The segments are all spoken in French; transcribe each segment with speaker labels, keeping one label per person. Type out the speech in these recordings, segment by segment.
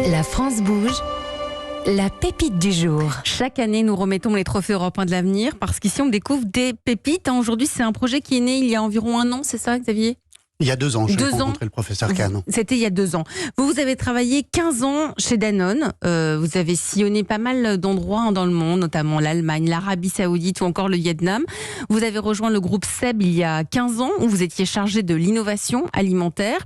Speaker 1: La France bouge, la pépite du jour.
Speaker 2: Chaque année, nous remettons les trophées européens de l'avenir parce qu'ici, on découvre des pépites. Aujourd'hui, c'est un projet qui est né il y a environ un an, c'est ça, Xavier ?
Speaker 3: Il y a 2 ans, j'ai rencontré le professeur Kahn.
Speaker 2: C'était il y a 2 ans. Vous avez travaillé 15 ans chez Danone. Vous avez sillonné pas mal d'endroits dans le monde, notamment l'Allemagne, l'Arabie Saoudite ou encore le Vietnam. Vous avez rejoint le groupe SEB il y a 15 ans où vous étiez chargé de l'innovation alimentaire.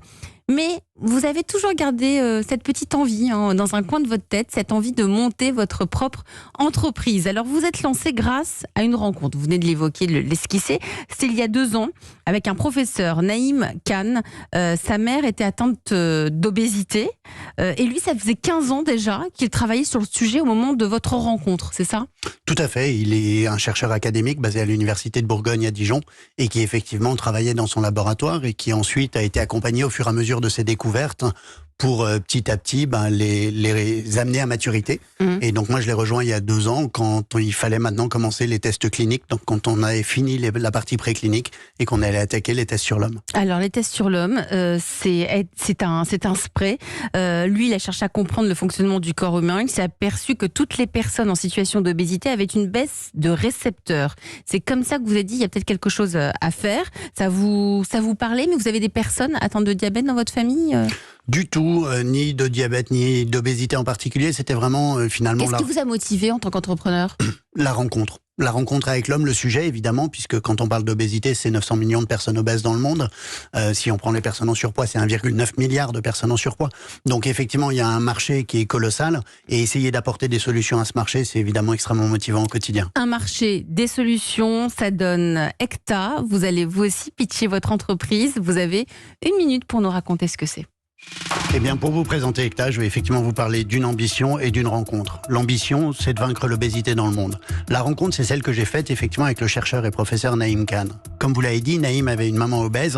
Speaker 2: Mais vous avez toujours gardé cette petite envie dans un coin de votre tête, cette envie de monter votre propre entreprise. Alors vous êtes lancé grâce à une rencontre, vous venez de l'évoquer, de l'esquisser, c'était il y a 2 ans avec un professeur, Naïm Khan. Sa mère était atteinte d'obésité et lui, ça faisait 15 ans déjà qu'il travaillait sur le sujet au moment de votre rencontre, c'est ça ?
Speaker 3: Tout à fait, il est un chercheur académique basé à l'université de Bourgogne à Dijon et qui effectivement travaillait dans son laboratoire et qui ensuite a été accompagné au fur et à mesure de ses découvertes pour petit à petit les amener à maturité. Et donc moi je l'ai rejoint il y a 2 ans quand il fallait maintenant commencer les tests cliniques, donc quand on avait fini la partie préclinique et qu'on allait attaquer les tests sur l'homme.
Speaker 2: Alors les tests sur l'homme, c'est un spray. Lui il a cherché à comprendre le fonctionnement du corps humain, il s'est aperçu que toutes les personnes en situation d'obésité avaient une baisse de récepteurs. C'est comme ça que vous avez dit il y a peut-être quelque chose à faire. Ça vous parlait, mais vous avez des personnes atteintes de diabète dans votre famille ?
Speaker 3: Du tout, ni de diabète, ni d'obésité en particulier. C'était vraiment finalement...
Speaker 2: Qu'est-ce qui vous a motivé en tant qu'entrepreneur ?
Speaker 3: La rencontre. La rencontre avec l'homme, le sujet évidemment, puisque quand on parle d'obésité, c'est 900 millions de personnes obèses dans le monde. Si on prend les personnes en surpoids, c'est 1,9 milliard de personnes en surpoids. Donc effectivement, il y a un marché qui est colossal et essayer d'apporter des solutions à ce marché, c'est évidemment extrêmement motivant au quotidien.
Speaker 2: Un marché, des solutions, ça donne Ecta. Vous allez vous aussi pitcher votre entreprise. Vous avez 1 minute pour nous raconter ce que c'est.
Speaker 3: Eh bien, pour vous présenter Ecta, je vais effectivement vous parler d'une ambition et d'une rencontre. L'ambition, c'est de vaincre l'obésité dans le monde. La rencontre, c'est celle que j'ai faite effectivement avec le chercheur et professeur Naïm Khan. Comme vous l'avez dit, Naïm avait une maman obèse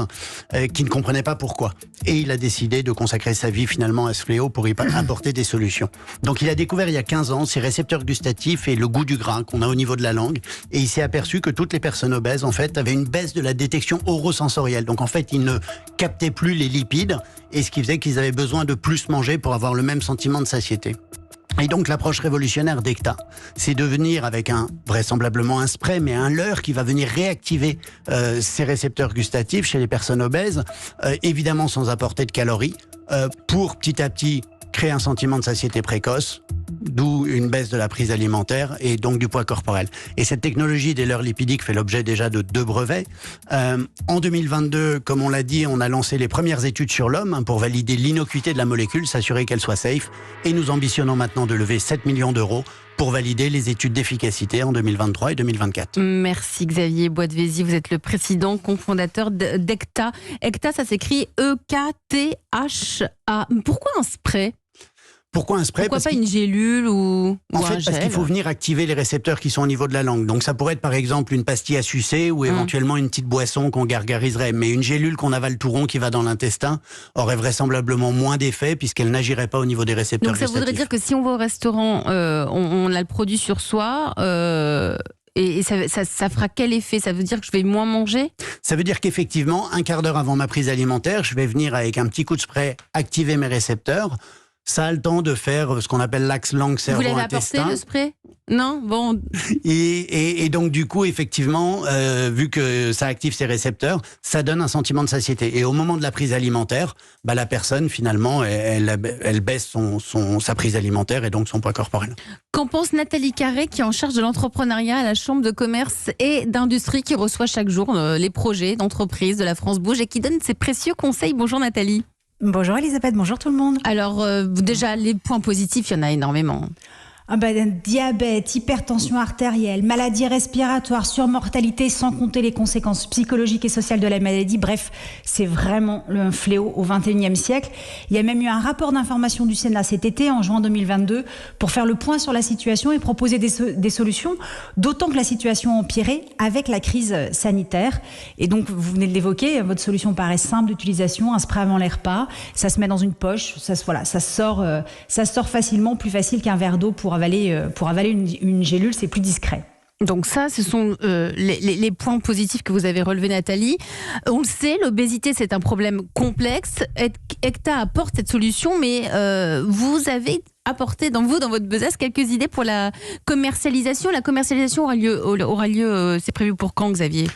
Speaker 3: qui ne comprenait pas pourquoi. Et il a décidé de consacrer sa vie finalement à ce fléau pour y apporter des solutions. Donc il a découvert il y a 15 ans ces récepteurs gustatifs et le goût du gras qu'on a au niveau de la langue. Et il s'est aperçu que toutes les personnes obèses, en fait, avaient une baisse de la détection orosensorielle. Donc en fait, ils ne captaient plus les lipides et ce qui faisait qu'ils avaient besoin de plus manger pour avoir le même sentiment de satiété. Et donc l'approche révolutionnaire d'Ecta, c'est de venir avec vraisemblablement un spray, mais un leurre qui va venir réactiver ces récepteurs gustatifs chez les personnes obèses, évidemment sans apporter de calories, pour petit à petit créer un sentiment de satiété précoce, d'où une baisse de la prise alimentaire et donc du poids corporel. Et cette technologie des leurres lipidiques fait l'objet déjà de 2 brevets. En 2022, comme on l'a dit, on a lancé les premières études sur l'homme pour valider l'innocuité de la molécule, s'assurer qu'elle soit safe. Et nous ambitionnons maintenant de lever 7 millions d'euros pour valider les études d'efficacité en 2023 et 2024.
Speaker 2: Merci Xavier Boitvézy, vous êtes le président cofondateur d'Ecta. Ecta, ça s'écrit E-K-T-H-A. Pourquoi un spray ?
Speaker 3: Pourquoi un spray ?
Speaker 2: Pourquoi pas une gélule ou
Speaker 3: en fait,
Speaker 2: un gel ?
Speaker 3: Parce qu'il faut venir activer les récepteurs qui sont au niveau de la langue. Donc ça pourrait être par exemple une pastille à sucer ou éventuellement une petite boisson qu'on gargariserait. Mais une gélule qu'on avale tout rond qui va dans l'intestin aurait vraisemblablement moins d'effet puisqu'elle n'agirait pas au niveau des récepteurs gustatifs.
Speaker 2: Donc ça voudrait dire que si on va au restaurant, on a le produit sur soi... Et ça fera quel effet ? Ça veut dire que je vais moins manger ?
Speaker 3: Ça veut dire qu'effectivement, 1/4 d'heure avant ma prise alimentaire, je vais venir avec un petit coup de spray activer mes récepteurs. Ça a le temps de faire ce qu'on appelle l'axe langue-cerveau-intestin.
Speaker 2: Vous l'avez apporté le spray ? Non ? Bon.
Speaker 3: Et donc du coup, effectivement, vu que ça active ses récepteurs, ça donne un sentiment de satiété. Et au moment de la prise alimentaire, la personne finalement, elle baisse sa prise alimentaire et donc son poids corporel.
Speaker 2: Qu'en pense Nathalie Carré, qui est en charge de l'entrepreneuriat à la Chambre de commerce et d'industrie, qui reçoit chaque jour les projets d'entreprise de la France Bouge et qui donne ses précieux conseils. Bonjour Nathalie.
Speaker 4: Bonjour Elisabeth, bonjour tout le monde.
Speaker 2: Alors déjà, les points positifs, il y en a énormément.
Speaker 4: Diabète, hypertension artérielle, maladies respiratoires, surmortalité, sans compter les conséquences psychologiques et sociales de la maladie. Bref, c'est vraiment un fléau au XXIe siècle. Il y a même eu un rapport d'information du Sénat cet été, en juin 2022, pour faire le point sur la situation et proposer des solutions, d'autant que la situation a empiré avec la crise sanitaire. Et donc, vous venez de l'évoquer, votre solution paraît simple d'utilisation, un spray avant les repas, ça se met dans une poche, ça sort facilement, plus facile qu'un verre d'eau pour avaler une gélule, c'est plus discret.
Speaker 2: Donc ça, ce sont les points positifs que vous avez relevés, Nathalie. On le sait, l'obésité, c'est un problème complexe. ECTA apporte cette solution, mais vous avez apporté dans votre besace quelques idées pour la commercialisation. La commercialisation aura lieu c'est prévu pour quand, Xavier ?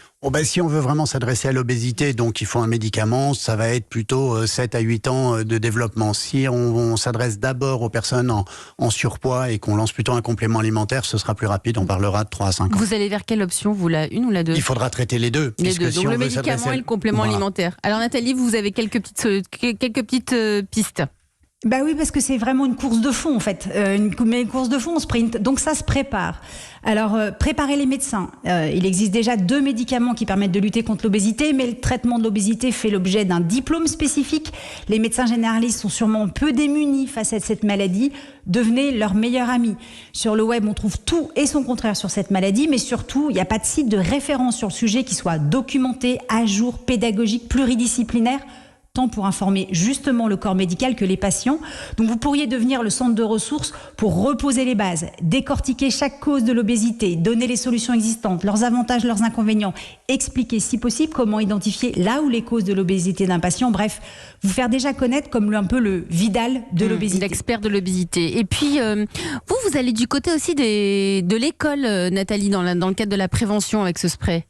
Speaker 3: Si on veut vraiment s'adresser à l'obésité, donc il faut un médicament, ça va être plutôt 7 à 8 ans de développement. Si on s'adresse d'abord aux personnes en surpoids et qu'on lance plutôt un complément alimentaire, ce sera plus rapide, on parlera de 3 à 5 ans.
Speaker 2: Vous allez vers quelle option, vous, la une ou la deux ?
Speaker 3: Il faudra traiter les deux.
Speaker 2: Les deux, donc
Speaker 3: si
Speaker 2: le médicament et le complément alimentaire. Alors Nathalie, vous avez quelques petites pistes.
Speaker 4: Bah oui, parce que c'est vraiment une course de fond en fait, une course de fond, on sprint, donc ça se prépare. Alors, préparez les médecins. Il existe déjà 2 médicaments qui permettent de lutter contre l'obésité, mais le traitement de l'obésité fait l'objet d'un diplôme spécifique. Les médecins généralistes sont sûrement peu démunis face à cette maladie. Devenez leur meilleur ami. Sur le web, on trouve tout et son contraire sur cette maladie, mais surtout, il n'y a pas de site de référence sur le sujet qui soit documenté, à jour, pédagogique, pluridisciplinaire, tant pour informer justement le corps médical que les patients. Donc vous pourriez devenir le centre de ressources pour reposer les bases, décortiquer chaque cause de l'obésité, donner les solutions existantes, leurs avantages, leurs inconvénients, expliquer si possible comment identifier là où les causes de l'obésité d'un patient, bref, vous faire déjà connaître comme un peu le Vidal de l'obésité.
Speaker 2: L'expert de l'obésité. Et puis, vous allez du côté aussi de l'école, Nathalie, dans le cadre de la prévention avec ce spray.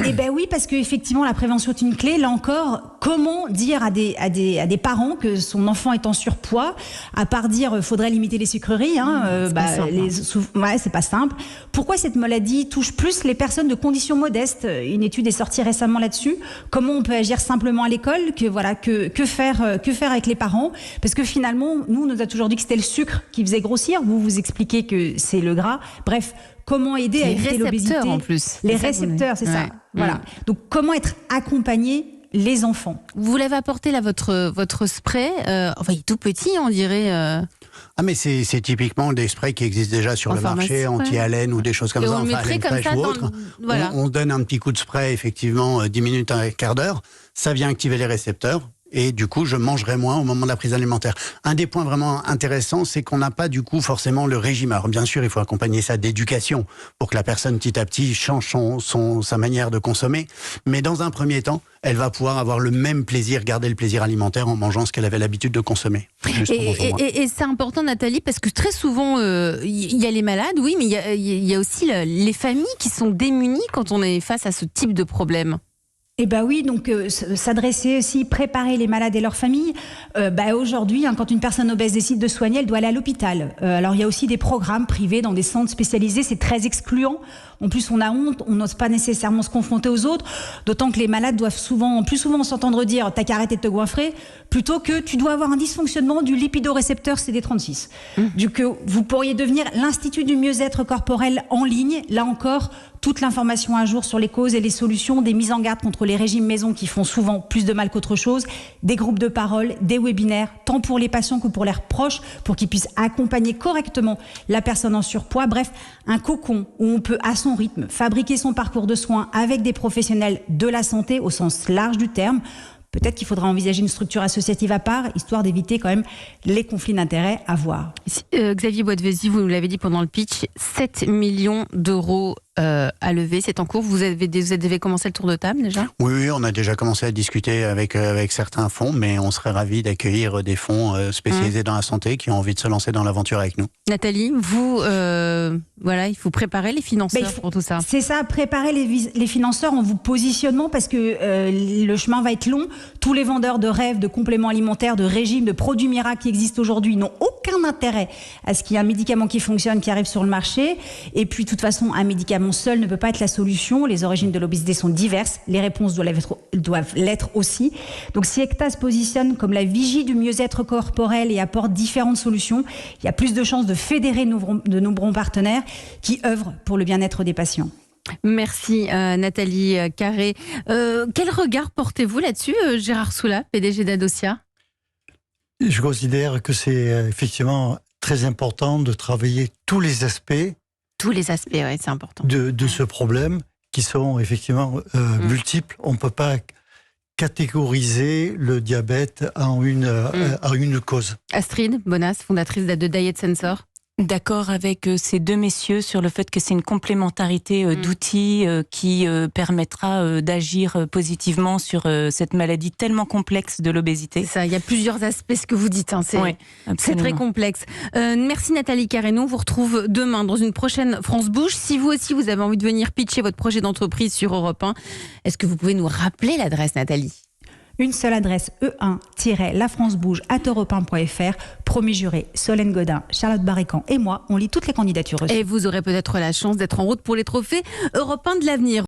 Speaker 4: Eh bien oui, parce qu'effectivement, la prévention est une clé. Là encore, comment dire à des parents que son enfant est en surpoids, à part dire faudrait limiter les sucreries, c'est pas simple. Pourquoi cette maladie touche plus les personnes de conditions modestes ? Une étude est sortie récemment là-dessus. Comment on peut agir simplement à l'école ? Que faire avec les parents ? Parce que finalement, nous, on nous a toujours dit que c'était le sucre qui faisait grossir. Vous expliquez que c'est le gras. Bref, comment aider à éviter l'obésité ?
Speaker 2: Les récepteurs en plus.
Speaker 4: Les récepteurs, c'est ça. Voilà. Donc, comment être accompagné les enfants ?
Speaker 2: Vous l'avez apporté là, votre spray. Il est tout petit, on dirait.
Speaker 3: Ah, mais c'est typiquement des sprays qui existent déjà sur le marché, anti-haleine ou des choses comme ça.
Speaker 2: On mettrait comme ça
Speaker 3: voilà. On donne un petit coup de spray, effectivement, 10 minutes, un quart d'heure. Ça vient activer les récepteurs. Et du coup, je mangerai moins au moment de la prise alimentaire. Un des points vraiment intéressants, c'est qu'on n'a pas du coup forcément le régime. Alors bien sûr, il faut accompagner ça d'éducation pour que la personne petit à petit change sa manière de consommer. Mais dans un premier temps, elle va pouvoir avoir le même plaisir, garder le plaisir alimentaire en mangeant ce qu'elle avait l'habitude de consommer.
Speaker 2: Et c'est important, Nathalie, parce que très souvent, il y a les malades, oui, mais il y a aussi les familles qui sont démunies quand on est face à ce type de problème.
Speaker 4: Eh bien oui, donc s'adresser aussi, préparer les malades et leurs familles. Aujourd'hui, quand une personne obèse décide de soigner, elle doit aller à l'hôpital. Alors il y a aussi des programmes privés dans des centres spécialisés, c'est très excluant. En plus, on a honte, on n'ose pas nécessairement se confronter aux autres, d'autant que les malades doivent plus souvent s'entendre dire « t'as qu'à arrêter de te goinfrer », plutôt que « tu dois avoir un dysfonctionnement du lipidorécepteur CD36 ». Du coup, vous pourriez devenir l'Institut du mieux-être corporel en ligne, là encore, toute l'information à jour sur les causes et les solutions, des mises en garde contre les régimes maison qui font souvent plus de mal qu'autre chose, des groupes de parole, des webinaires, tant pour les patients que pour leurs proches, pour qu'ils puissent accompagner correctement la personne en surpoids. Bref, un cocon où on peut, à son rythme, fabriquer son parcours de soins avec des professionnels de la santé au sens large du terme. Peut-être qu'il faudra envisager une structure associative à part, histoire d'éviter quand même les conflits d'intérêts à voir.
Speaker 2: Xavier Boitvézy, vous nous l'avez dit pendant le pitch, 7 millions d'euros à lever, c'est en cours. Vous avez commencé le tour de table déjà ?
Speaker 3: Oui, on a déjà commencé à discuter avec certains fonds, mais on serait ravis d'accueillir des fonds spécialisés dans la santé qui ont envie de se lancer dans l'aventure avec nous.
Speaker 2: Nathalie, vous, il faut préparer les financeurs pour tout ça.
Speaker 4: C'est ça, préparer les financeurs en vous positionnant parce que le chemin va être long. Tous les vendeurs de rêves, de compléments alimentaires, de régimes, de produits miracles qui existent aujourd'hui n'ont aucun intérêt à ce qu'il y ait un médicament qui fonctionne, qui arrive sur le marché. Et puis, de toute façon, un médicament seul ne peut pas être la solution. Les origines de l'obésité sont diverses. Les réponses doivent l'être aussi. Donc, si ECTA se positionne comme la vigie du mieux-être corporel et apporte différentes solutions, il y a plus de chances de fédérer de nombreux partenaires qui œuvrent pour le bien-être des patients.
Speaker 2: Merci Nathalie Carré. Quel regard portez-vous là-dessus, Gérard Soula, PDG d'Adocia ?
Speaker 5: Je considère que c'est effectivement très important de travailler tous les aspects.
Speaker 2: Tous les aspects, oui, c'est important.
Speaker 5: De ce problème qui sont effectivement multiples. On ne peut pas catégoriser le diabète en une cause.
Speaker 2: Astrid Bonas, fondatrice de Diet Sensor.
Speaker 6: d'accord avec ces deux messieurs sur le fait que c'est une complémentarité d'outils qui permettra d'agir positivement sur cette maladie tellement complexe de l'obésité.
Speaker 2: C'est ça, il y a plusieurs aspects, ce que vous dites. C'est très complexe. Merci Nathalie Carreno. On vous retrouve demain dans une prochaine France Bouge. Si vous aussi, vous avez envie de venir pitcher votre projet d'entreprise sur Europe 1, est-ce que vous pouvez nous rappeler l'adresse, Nathalie ?
Speaker 4: Une seule adresse, e1-lafrancebouge@europe1.fr. Promis juré, Solène Godin, Charlotte Barrican et moi, on lit toutes les candidatures reçues.
Speaker 2: Et vous aurez peut-être la chance d'être en route pour les trophées Europe 1 de l'avenir.